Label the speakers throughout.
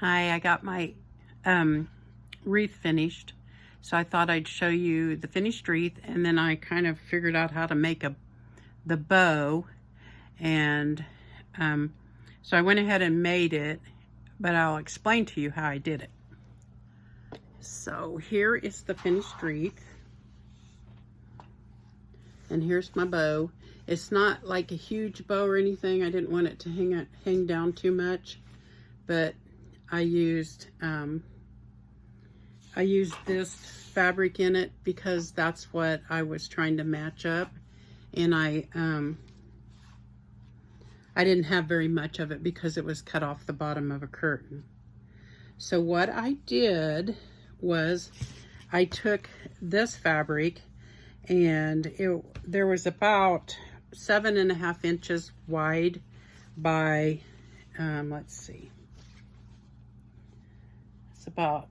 Speaker 1: Hi, I got my wreath finished, so I thought I'd show you the finished wreath, and then I kind of figured out how to make the bow, and so I went ahead and made it, but I'll explain to you how I did it. So here is the finished wreath, and here's my bow. It's not like a huge bow or anything. I didn't want it to hang down too much, but I used this fabric in it because that's what I was trying to match up, and I didn't have very much of it because it was cut off the bottom of a curtain. So what I did was I took this fabric, and there was about 7.5 inches wide by let's see, it's about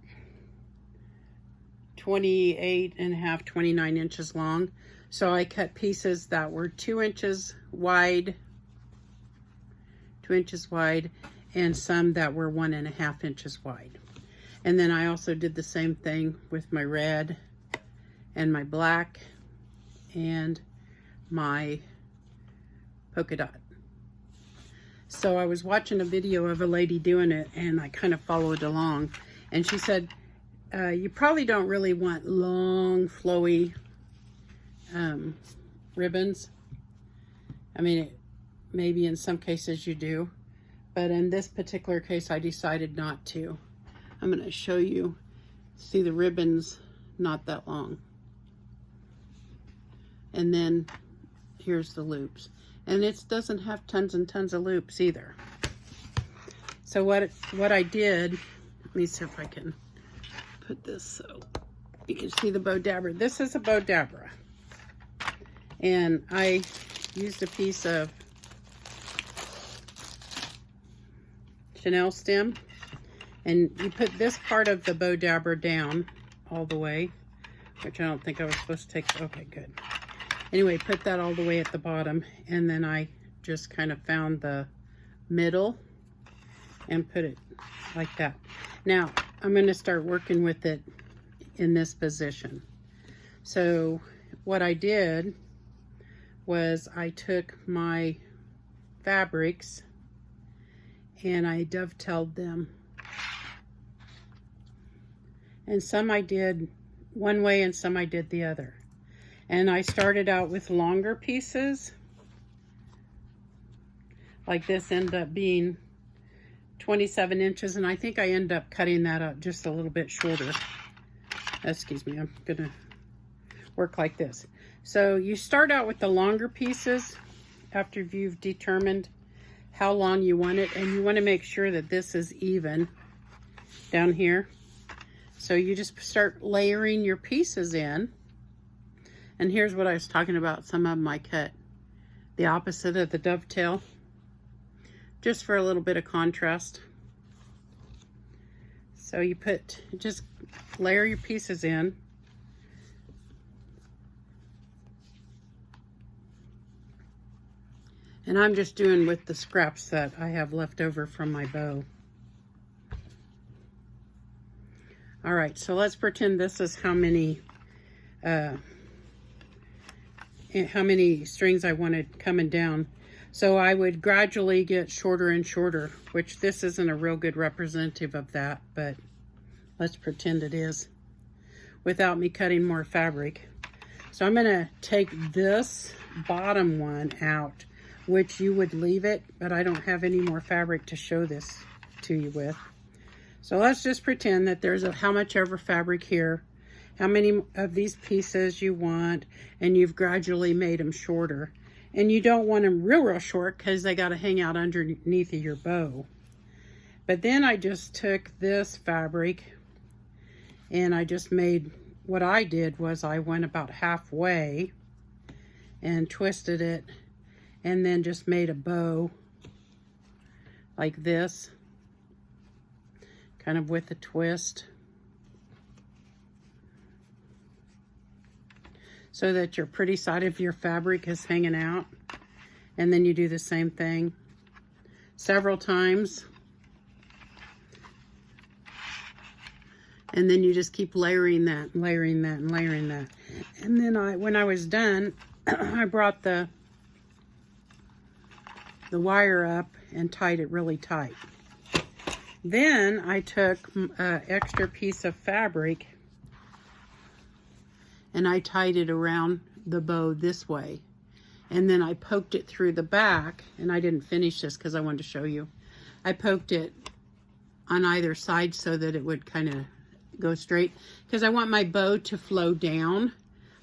Speaker 1: 28.5, 29 inches long. So I cut pieces that were 2 inches wide, and some that were 1.5 inches wide. And then I also did the same thing with my red and my black and my polka dot. So I was watching a video of a lady doing it, and I kind of followed along, and she said, you probably don't really want long, flowy ribbons. I mean, maybe in some cases you do, but in this particular case, I decided not to. I'm going to show you. See, the ribbon's not that long. And then here's the loops. And it doesn't have tons and tons of loops either. So what I did, let me see if I can put this so you can see the bow dabber. This is a bow dabber, and I used a piece of Chanel stem, and you put this part of the bow dabber down all the way, which I don't think I was supposed to take. Okay, good. Anyway, put that all the way at the bottom, and then I just kind of found the middle and put it like that. Now I'm going to start working with it in this position. So what I did was I took my fabrics and I dovetailed them, and some I did one way and some I did the other. And I started out with longer pieces, like this ended up being 27 inches, and I think I ended up cutting that up just a little bit shorter. Excuse me, I'm gonna work like this. So you start out with the longer pieces after you've determined how long you want it, and you want to make sure that this is even down here. So you just start layering your pieces in. And here's what I was talking about. Some of them I cut the opposite of the dovetail, just for a little bit of contrast. So you just layer your pieces in. And I'm just doing with the scraps that I have left over from my bow. All right, so let's pretend this is how many strings I wanted coming down. So I would gradually get shorter and shorter, which this isn't a real good representative of that, but let's pretend it is without me cutting more fabric. So I'm gonna take this bottom one out, which you would leave it, but I don't have any more fabric to show this to you with. So let's just pretend that there's how much ever fabric here, how many of these pieces you want, and you've gradually made them shorter. And you don't want them real short because they got to hang out underneath of your bow. But then I just took this fabric and I just made, what I did was I went about halfway and twisted it, and then just made a bow like this, kind of with a twist, so that your pretty side of your fabric is hanging out. And then you do the same thing several times. And then you just keep layering that, and layering that, and layering that. And then when I was done, I brought the wire up and tied it really tight. Then I took an extra piece of fabric and I tied it around the bow this way. And then I poked it through the back, and I didn't finish this because I wanted to show you. I poked it on either side so that it would kind of go straight, because I want my bow to flow down.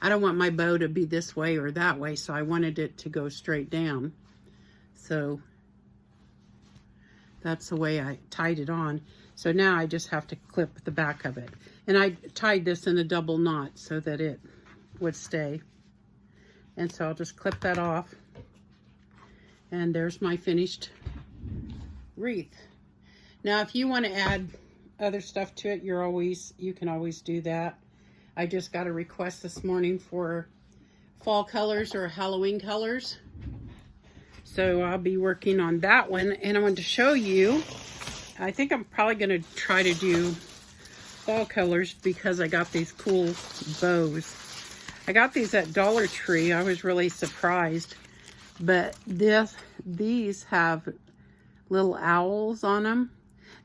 Speaker 1: I don't want my bow to be this way or that way, so I wanted it to go straight down. So that's the way I tied it on. So now I just have to clip the back of it. And I tied this in a double knot so that it would stay. And so I'll just clip that off. And there's my finished wreath. Now, if you want to add other stuff to it, you can always do that. I just got a request this morning for fall colors or Halloween colors. So I'll be working on that one. And I wanted to show you, I think I'm probably going to try to do fall colors because I got these cool bows. I got these at Dollar Tree. I was really surprised. But these have little owls on them.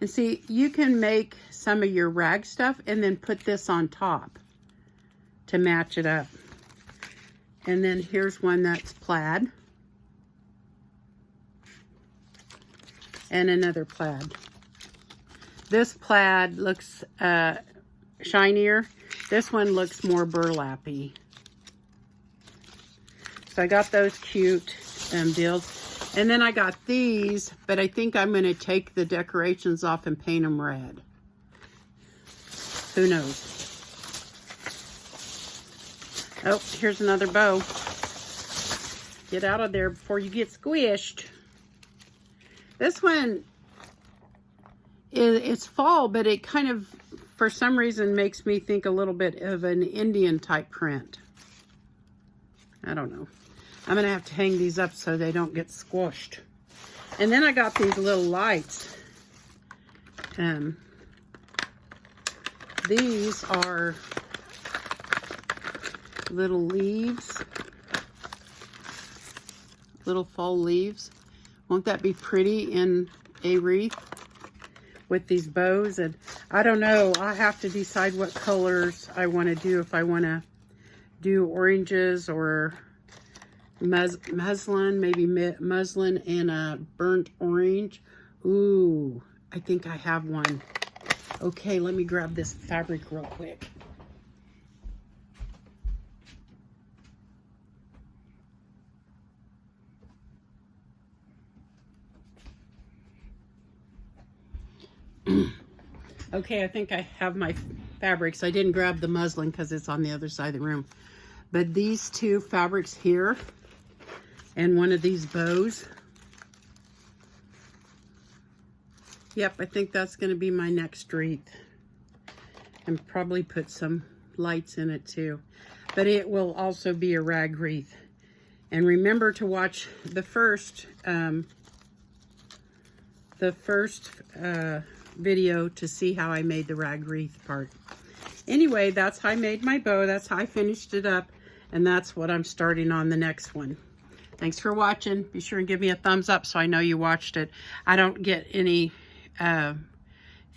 Speaker 1: And see, you can make some of your rag stuff and then put this on top to match it up. And then here's one that's plaid. And another plaid. This plaid looks shinier. This one looks more burlappy. So I got those cute deals. And then I got these, but I think I'm going to take the decorations off and paint them red. Who knows? Oh, here's another bow. Get out of there before you get squished. This one, it's fall, but it kind of, for some reason, makes me think a little bit of an Indian type print. I don't know. I'm going to have to hang these up so they don't get squished. And then I got these little lights. These are little leaves. Little fall leaves. Won't that be pretty in a wreath with these bows? And I don't know. I have to decide what colors I want to do. If I want to do oranges or muslin, maybe muslin and a burnt orange. Ooh, I think I have one. Okay, let me grab this fabric real quick. Okay, I think I have my fabrics. I didn't grab the muslin because it's on the other side of the room. But these two fabrics here and one of these bows. Yep, I think that's going to be my next wreath. And probably put some lights in it too. But it will also be a rag wreath. And remember to watch the first video to see how I made the rag wreath part. Anyway, that's how I made my bow. That's how I finished it up. And that's what I'm starting on the next one. Thanks for watching. Be sure and give me a thumbs up so I know you watched it. I don't get any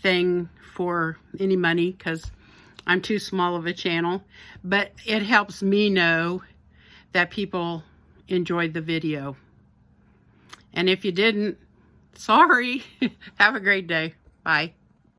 Speaker 1: thing for any money because I'm too small of a channel. But it helps me know that people enjoyed the video. And if you didn't, sorry. Have a great day. Bye.